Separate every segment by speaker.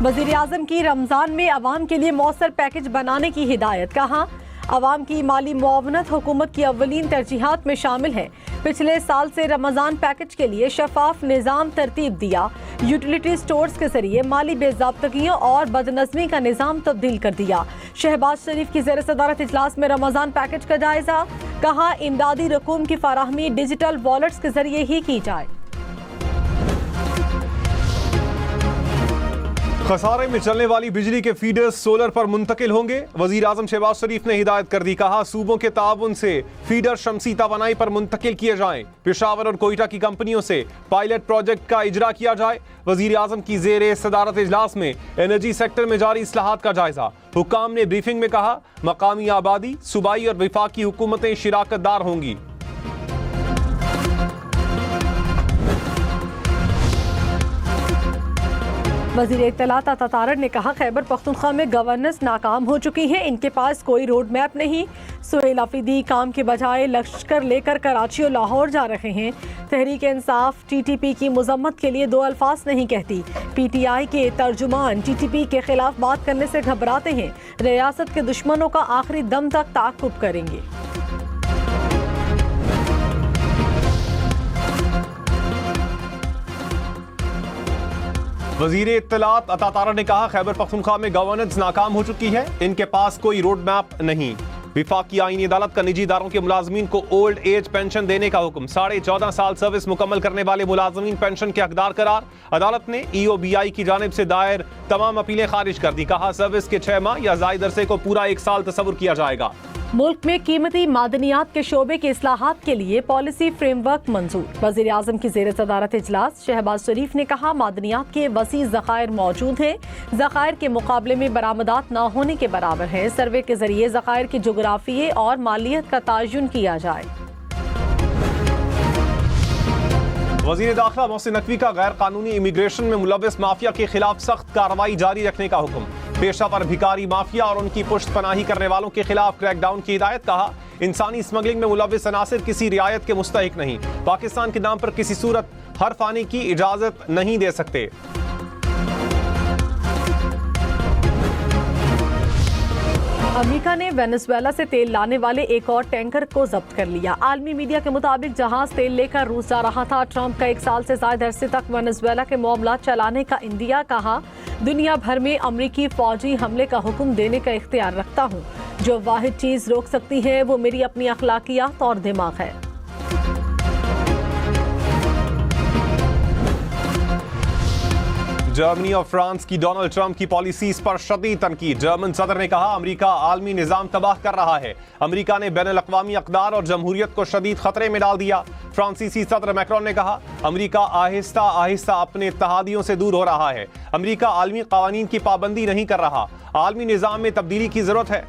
Speaker 1: वज़ीर आज़म की रमज़ान में अवाम के लिए मौसर पैकेज बनाने की हिदायत। कहा, अवाम की माली मुआवनत हुकूमत की अव्वलीन तरजीहात में शामिल है। पिछले साल से रमज़ान पैकेज के लिए शफाफ निज़ाम तरतीब दिया। यूटिलिटी स्टोर्स के जरिए माली बेज़ाब्तगियों और बदनज़मी का निज़ाम तब्दील कर दिया। शहबाज शरीफ की ज़ेर सदारत इजलास में रमज़ान पैकेज का जायज़ा। कहा, इमदादी रकूम की फराहमी डिजिटल वॉलेट्स के जरिए ही की जाए।
Speaker 2: खसारे में चलने वाली बिजली के फीडर्स सोलर पर मुंतकिल होंगे। वजीर आजम शहबाज शरीफ ने हिदायत कर दी। कहा, सूबों के ताउन से फीडर शमसी तवानाई पर मुंतकिल किए जाएं। पेशावर और कोयटा की कंपनियों से पायलट प्रोजेक्ट का इजरा किया जाए। वजीर आजम की जेर सदारत इजलास में एनर्जी सेक्टर में जारी इस्लाहात का जायजा। हुक्काम ने ब्रीफिंग में कहा, मकामी आबादी, सूबाई और वफाकी हुकूमतें शिराकतदार होंगी।
Speaker 1: वज़ीर इत्तलात अता तारड़ ने कहा, खैबर पख्तूनख्वा में गवर्नेंस नाकाम हो चुकी है। इनके पास कोई रोड मैप नहीं। सुहेल आफरीदी काम के बजाय लश्कर लेकर कराची और लाहौर जा रहे हैं। तहरीक इंसाफ TTP की मजम्मत के लिए दो अल्फाज नहीं कहती। PTI के तर्जुमान TTP के खिलाफ बात करने से घबराते हैं। रियासत के दुश्मनों का आखिरी दम तक ताक़ुब करेंगे।
Speaker 2: वजीर इत्तलात अता तारड़ ने कहा, खैबर पख्तूनख्वा में गवर्नेंस नाकाम हो चुकी है। इनके पास कोई रोड मैप नहीं। विफाकी आईनी अदालत का निजी इदारों के मुलाजमीन को ओल्ड एज पेंशन देने का हुक्म। 14.5 साल सर्विस मुकम्मल करने वाले मुलाजमीन पेंशन के हकदार करार। अदालत ने EOBI की जानिब से दायर तमाम अपीलें खारिज कर दी। कहा, सर्विस के 6 माह या ज़ायद अरसे को पूरा 1 साल तस्वुर किया जाएगा।
Speaker 1: मुल्क में कीमती मादनियात के शोबे के इस्लाहात के लिए पॉलिसी फ्रेमवर्क मंजूर। वज़ीर आज़म की ज़ेर सदारत इजलास। शहबाज शरीफ ने कहा, मादनियात के वसी ज़खायर मौजूद हैं। ज़खायर के मुकाबले में बरामदात न होने के बराबर है। सर्वे के जरिए ज़खायर की जोग्राफिये और मालियत का तयन किया जाए।
Speaker 2: वज़ीर दाखिला मोहसिन नकवी का गैर कानूनी इमिग्रेशन में मुलव्वस माफिया के खिलाफ सख्त कार्रवाई जारी रखने का हुक्म। पेशा पर भिखारी माफिया और उनकी पुष्ट पनाही करने वालों के खिलाफ क्रैकडाउन की हिदायत। कहा, इंसानी स्मगलिंग में मुलव्वस अनासिर किसी रियायत के मुस्तहिक नहीं। पाकिस्तान के नाम पर किसी सूरत हर्फ आने की इजाजत नहीं दे सकते।
Speaker 1: अमेरिका ने वेनेजुएला से तेल लाने वाले एक और टैंकर को जब्त कर लिया। आलमी मीडिया के मुताबिक जहाज तेल लेकर रूस जा रहा था। ट्रंप का 1 साल से ज्यादा अरसे तक वेनेजुएला के मामला चलाने का इंदिया। कहा, दुनिया भर में अमरीकी फौजी हमले का हुक्म देने का इख्तियार रखता हूँ। जो वाहिद चीज रोक सकती है वो मेरी अपनी अखलाकियात और दिमाग है।
Speaker 2: जर्मनी और फ्रांस की डोनाल्ड ट्रंप की पॉलिसीज पर शदीद तनकीद। जर्मन सदर ने कहा, अमेरिका आलमी निजाम तबाह कर रहा है। अमेरिका ने बैनुल-अक़वामी अक़दार और जमहूरियत को शदीद खतरे में डाल दिया। फ्रांसीसी सदर मैक्रोन ने कहा, अमेरिका आहिस्ता आहिस्ता अपने इत्तेहादियों से दूर हो रहा है। अमेरिका आलमी क़वानीन की पाबंदी नहीं कर रहा। आलमी निजाम में तब्दीली की जरूरत है।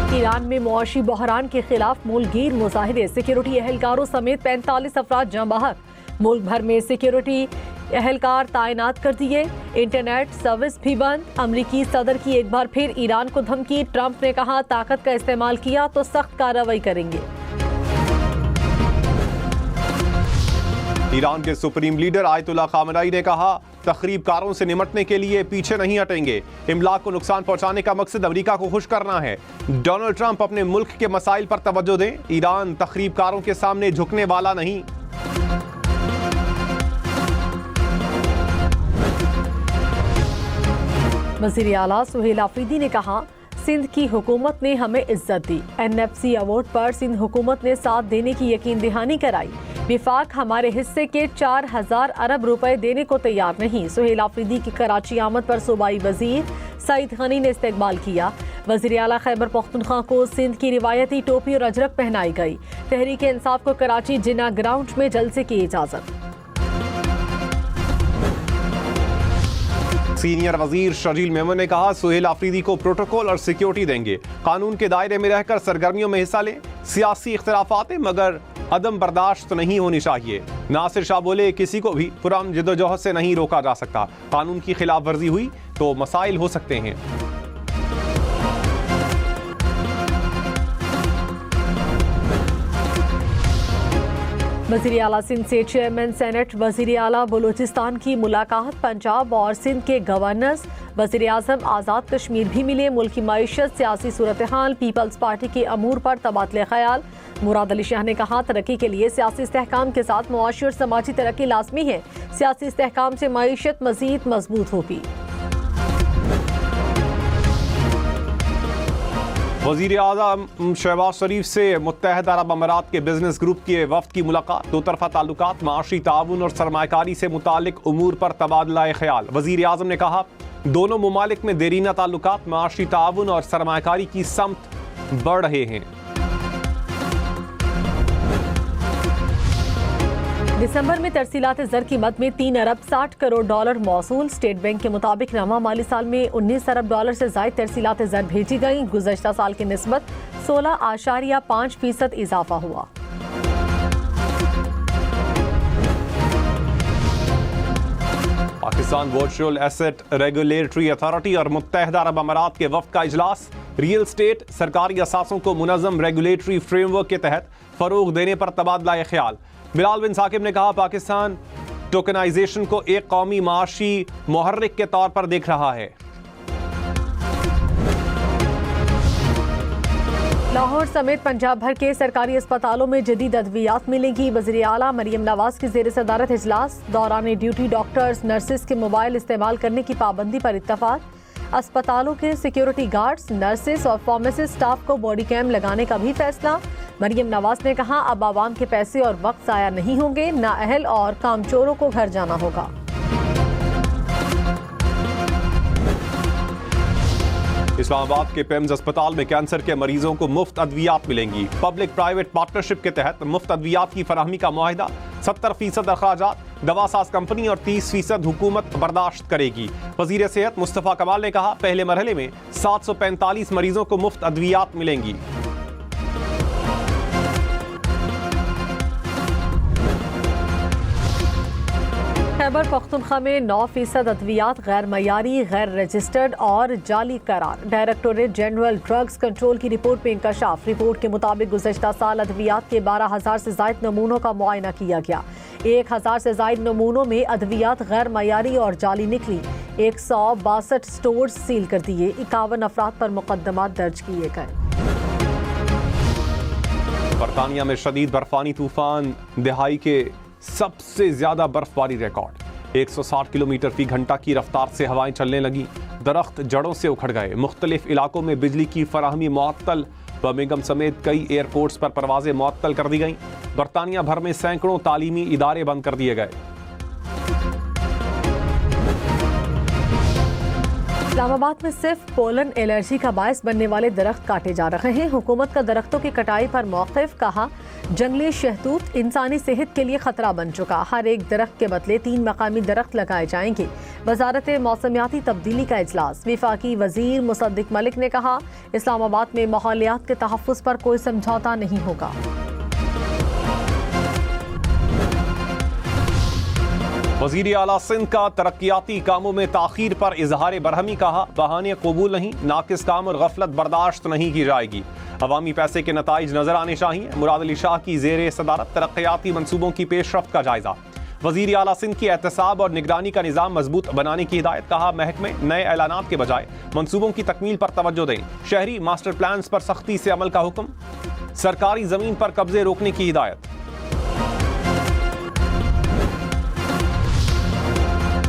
Speaker 1: ईरान में मुआशी बहरान के खिलाफ मुल्कगीर मुजाहिदे। सिक्योरिटी एहलकारों समेत 45 अफराद जहाँ बहक। मुल्क भर में सिक्योरिटी एहलकार तैनात कर दिए। इंटरनेट सर्विस भी बंद। अमरीकी सदर की एक बार फिर ईरान को धमकी। ट्रंप ने कहा, ताकत का इस्तेमाल किया तो सख्त कार्रवाई करेंगे।
Speaker 2: ईरान के सुप्रीम लीडर आयतुल्लाह खामेनी ने कहा, तखरीबकारों से निमटने के लिए पीछे नहीं हटेंगे। इमलाक को नुकसान पहुंचाने का मकसद अमेरिका को खुश करना है। डोनाल्ड ट्रंप अपने मुल्क के मसाइल पर तवज्जो दें। ईरान तखरीबकारों के सामने झुकने वाला नहीं।
Speaker 1: वज़ीर आला सुहेल आफरीदी ने कहा, सिंध की हुकूमत ने हमें इज्जत दी। NFC अवार्ड पर सिंध हुकूमत ने साथ देने की यकीन दहानी कराई। विफाक हमारे हिस्से के 4000 अरब रुपए देने को तैयार नहीं। सुहेल आफरीदी की कराची आमद पर सूबाई वजीर सईद गनी ने इस्तकबाल किया। वज़ीर आला खैबर पख्तूनख्वा को सिंध की रिवायती टोपी और अजरक पहनाई गई। तहरीक इंसाफ को कराची जिन्ना ग्राउंड में जलसे की इजाजत।
Speaker 2: सीनियर वजीर शर्जील मेमन ने कहा, सुहेल आफरीदी को प्रोटोकॉल और सिक्योरिटी देंगे। कानून के दायरे में रहकर सरगर्मियों में हिस्सा लें। सियासी इख्तिलाफात हैं मगर अदम बर्दाश्त नहीं होनी चाहिए। नासिर शाह बोले, किसी को भी पुरान जद्दोजहद से नहीं रोका जा सकता। कानून की खिलाफ वर्जी हुई तो मसाइल हो सकते हैं।
Speaker 1: वज़ीर आला सिंध से चेयरमैन सेनेट वज़ीर आला बलूचिस्तान की मुलाकात। पंजाब और सिंध के गवर्नर्स वज़ीर आज़म आज़ाद कश्मीर भी मिले। मुल्की मईशत, सियासी सूरत हाल, पीपल्स पार्टी के अमूर पर तबादले ख्याल। मुराद अली शाह ने कहा, तरक्की के लिए सियासी इस्तेहकाम के साथ मुआशी और समाजी तरक्की लाजमी है। सियासी इस्तेहकाम से मईशत मज़ीद मजबूत होगी।
Speaker 2: वज़ीर आज़म शहबाज शरीफ से मुत्तहदा अरब अमारात के बिजनेस ग्रुप के वफ्द की मुलाकात। दो तरफा ताल्लुकात, माशी ताउन और सरमाकारी से मुतालिक उमूर पर तबादला ख्याल। वज़ीर आज़म ने कहा, दोनों मुमालिक में देरीना ताल्लुकात, माशी ताउन और सरमाकारी की समत बढ़ रहे हैं।
Speaker 1: दिसंबर में तरसीलात ज़र की मद में 3 अरब 60 करोड़ डॉलर मौसूल। स्टेट बैंक के मुताबिक रवा माली साल में 19 अरब डॉलर से ज़ायद तरसीलात ज़र भेजी गई। गुज़श्ता साल की निस्बत 16.5% इजाफा हुआ।
Speaker 2: Pakistan virtual asset regulatory authority और मुत्तहदा अरब अमारात के वफ्द का इजलास। रियल स्टेट सरकारी असासों को मुनज़्ज़म रेगुलेटरी फ्रेमवर्क के तहत फरोग देने पर तबादला ख्याल। बिलाल बिन साकिब ने कहा, पाकिस्तान टोकनाइजेशन को एक कौमी माशी मुहर्रिक के तौर पर देख रहा है।
Speaker 1: लाहौर समेत पंजाब भर के सरकारी अस्पतालों में जदीद अद्वियात मिलेंगी। वज़ीर आला मरियम नवाज की ज़ेर सदारत इजलास। दौरान ड्यूटी डॉक्टर्स नर्सिस के मोबाइल इस्तेमाल करने की पाबंदी पर इत्तफाक। अस्पतालों के सिक्योरिटी गार्ड्स, नर्सिस और फार्मासिस्ट स्टाफ को बॉडी कैम लगाने का भी फैसला। मरियम नवाज ने कहा, अब आवाम के पैसे और वक्त ज़ाया नहीं होंगे, नाअहल और कामचोरों को घर जाना होगा।
Speaker 2: इस्लामाबाद के पेम्स अस्पताल में कैंसर के मरीजों को मुफ्त अद्वियात मिलेंगी। पब्लिक प्राइवेट पार्टनरशिप के तहत मुफ्त अद्वियात की फराहमी का मुआहिदा। 70% अखराजात दवासाज कंपनी और 30% हुकूमत बर्दाश्त करेगी। वजीर सेहत मुस्तफ़ा कमाल ने कहा, पहले मरहले में 745 मरीजों को मुफ्त अद्वियात मिलेंगी।
Speaker 1: खैबर पख्तूनख्वा में 9% अद्वियात गैर मयारी, गैर रजिस्टर्ड और जाली करार। डायरेक्टोरेट जनरल ड्रग्स कंट्रोल की रिपोर्ट में इंकशाफ। रिपोर्ट के मुताबिक गुज़श्ता साल अद्वियात के 12,000 से ज़ायद नमूनों का मुआयना किया गया। 1,000 से ज़ायद नमूनों में अद्वियात गैर मयारी और जाली निकली। 162 स्टोर सील कर दिए। 51 अफराद पर मुकदमा दर्ज किए गए।
Speaker 2: बरतानिया में शदीद बर्फानी तूफान दिहाई के सबसे ज्यादा बर्फबारी रिकॉर्ड। 160 किलोमीटर फी घंटा की रफ्तार से हवाएं चलने लगी। दरख्त जड़ों से उखड़ गए। मुख्तलिफ इलाकों में बिजली की फराहमी मुअत्तल। बर्मिंघम समेत कई एयरपोर्ट्स पर परवाजें मुअत्तल कर दी गईं। बरतानिया भर में सैकड़ों तालीमी इदारे बंद कर दिए गए।
Speaker 1: इस्लामाबाद में सिर्फ पोलन एलर्जी का बायस बनने वाले दरख्त काटे जा रहे हैं। हुकूमत का दरख्तों की कटाई पर मौक़िफ़। कहा, जंगली शहतूत इंसानी सेहत के लिए खतरा बन चुका। हर एक दरख्त के बदले 3 मकामी दरख्त लगाए जाएंगे। वजारत मौसमियाती तब्दीली का इजलास। वफाकी वजीर मुसद्दिक मलिक ने कहा, इस्लामाबाद में माहौलियात के तहफ़्फ़ुज़ पर कोई समझौता नहीं होगा।
Speaker 2: वज़ीर आला सिंध का तरक्याती कामों में ताख़ीर पर इजहार बरहमी। कहा, बहाने कबूल नहीं, नाकिस काम और गफलत बर्दाश्त नहीं की जाएगी। अवामी पैसे के नताइज नजर आने चाहिए। मुराद अली शाह की ज़ेर सदारत तरक्याती मनसूबों की पेशरफ्त का जायजा। वज़ीर आला सिंध की एहतसाब और निगरानी का निज़ाम मजबूत बनाने की हिदायत। कहा, महकमे नए ऐलानात के बजाय मनसूबों की तकमील पर तवज्जो दें। शहरी मास्टर प्लान पर सख्ती से अमल का हुक्म। सरकारी ज़मीन पर कब्जे रोकने की हिदायत।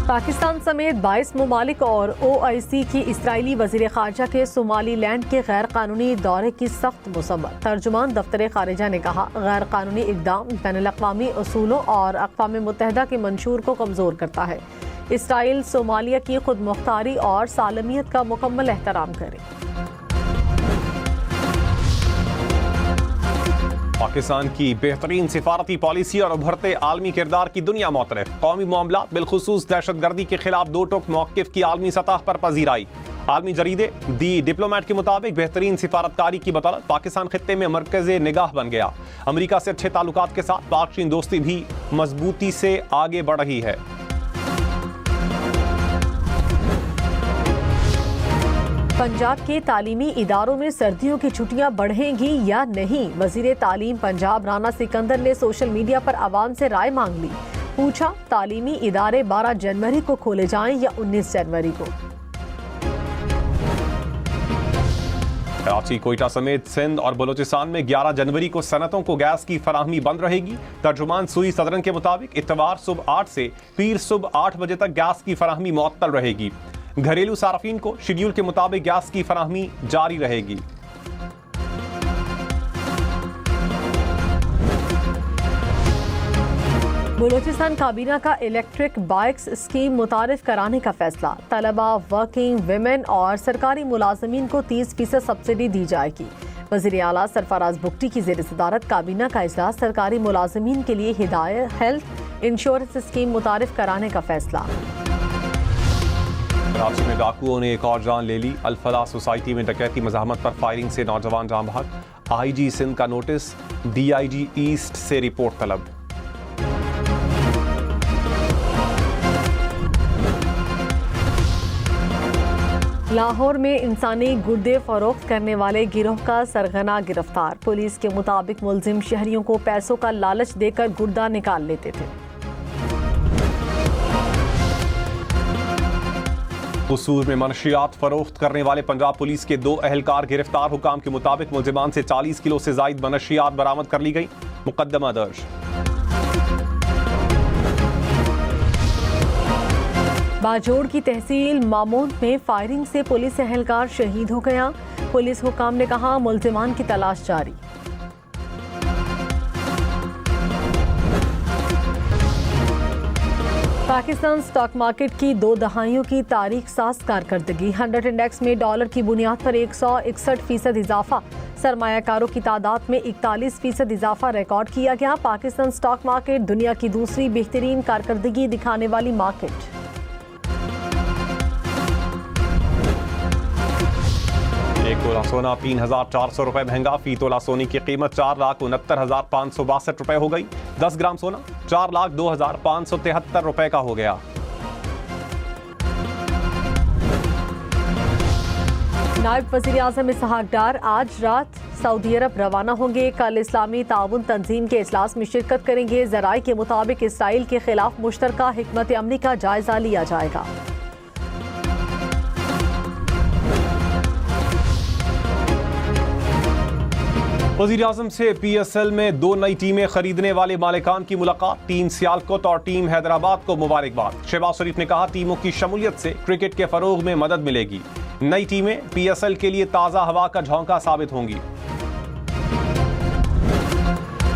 Speaker 1: पाकिस्तान समेत 22 ममालिक और OIC की इसराइली वज़ीर ख़ारजा के सोमाली लैंड के गैर कानूनी दौरे की सख्त मुसम्मत। तर्जुमान दफ्तर ख़ारिजा ने कहा, गैर कानूनी इक़दाम बैनुल-अक़वामी उसूलों और अक़वाम मुत्तहिदा के मंशूर को कमज़ोर करता है। इसराइल सोमालिया की खुद मुख्तारी और सालमियत का मुकम्मल एहतराम करे।
Speaker 2: पाकिस्तान की बेहतरीन सिफारती पॉलिसी और उभरते आलमी किरदार की दुनिया मोतरफ। कौमी मामलात बिलखुसूस दहशतगर्दी के खिलाफ दो टोक मौक़िफ़ की आलमी सतह पर पजीराई। आलमी जरीदे दी डिप्लोमेट के मुताबिक बेहतरीन सिफारतकारी की बदौलत पाकिस्तान खित्ते में मरकज़े निगाह बन गया। अमरीका से अच्छे ताल्लुकात के साथ पाक चीन दोस्ती भी मजबूती से आगे बढ़ रही है।
Speaker 1: पंजाब के तालीमी इदारों में सर्दियों की छुट्टियां बढ़ेंगी या नहीं, वजीर तालीम पंजाब राना सिकंदर ने सोशल मीडिया पर आवाम से राय मांग ली। पूछा, तालीमी इदारे 12 जनवरी को खोले जाएं या 19 जनवरी को।
Speaker 2: कराची, कोयटा समेत सिंध और बलूचिस्तान में 11 जनवरी को सनतों को गैस की फराहमी बंद रहेगी। तर्जुमान सुई सदरन के मुताबिक इतवार सुबह 8 से पीर सुबह 8 बजे तक गैस की फराहमी मुअत्तल रहेगी। घरेलू सार्फिन को शेड्यूल के मुताबिक गैस की फराहमी जारी रहेगी।
Speaker 1: बलूचिस्तान काबीना का इलेक्ट्रिक बाइक्स स्कीम मुतारिफ कराने का फैसला। तलबा, वर्किंग विमेन और सरकारी मुलाजमीन को 30% सब्सिडी दी जाएगी। वज़ीर आला सरफराज बुगटी की ज़ेर सदारत काबीना का इजलास, सरकारी मुलाजमीन के लिए हिदायत हेल्थ इंश्योरेंस स्कीम मुतारिफ कराने का फैसला।
Speaker 2: कराची में डाकुओं ने एक और जान ले ली। अल-फलाह सोसाइटी में डकैती मज़ाहमत पर फायरिंग से नौजवान जान बहक। आईजी सिंध का नोटिस, डीआईजी ईस्ट से रिपोर्ट तलब।
Speaker 1: लाहौर में इंसानी गुर्दे फरोख्त करने वाले गिरोह का सरगना गिरफ्तार। पुलिस के मुताबिक मुलजिम शहरियों को पैसों का लालच देकर गुर्दा निकाल लेते थे।
Speaker 2: कसूर में मनशियात फरोख्त करने वाले पंजाब पुलिस के 2 अहलकार गिरफ्तार। हुकाम के मुताबिक मुलजिमान से 40 किलो से जायद मनशियात बरामद कर ली गई। मुकदमा दर्ज।
Speaker 1: बाजोड़ की तहसील मामून में फायरिंग से पुलिस एहलकार शहीद हो गया। पुलिस हुकाम ने कहा, मुलजिमान की तलाश जारी। पाकिस्तान स्टॉक मार्केट की 2 दहाइयों की तारीख साज कारकर्दगी। 100 इंडेक्स में डॉलर की बुनियाद पर 161% इजाफा। सरमायाकारों की तादाद में 41% इजाफा रिकॉर्ड किया गया। पाकिस्तान स्टॉक मार्केट दुनिया की दूसरी बेहतरीन कारकर्दगी दिखाने वाली मार्केट।
Speaker 2: एक तोला सोना 3,400 रुपए महंगा। फी तोला सोने की कीमत 4,69,562 रुपए हो गई। 10 ग्राम सोना 4,02,573 रुपए का हो गया।
Speaker 1: नायब वज़ीर आज़म इसहाक डार आज रात सऊदी अरब रवाना होंगे। कल इस्लामी ताउन तंजीम के इजलास में शिरकत करेंगे। ज़राए के मुताबिक इसराइल के खिलाफ मुश्तरका हिकमत अमली का जायजा लिया जाएगा।
Speaker 2: वज़ीर आज़म से PSL में 2 नई टीमें खरीदने वाले मालिकान की मुलाकात। टीम सियालकोट और टीम हैदराबाद को मुबारकबाद। शहबाज शरीफ ने कहा, टीमों की शमूलियत से क्रिकेट के फरोग में मदद मिलेगी। नई टीमें PSL के लिए ताज़ा हवा का झोंका साबित होंगी।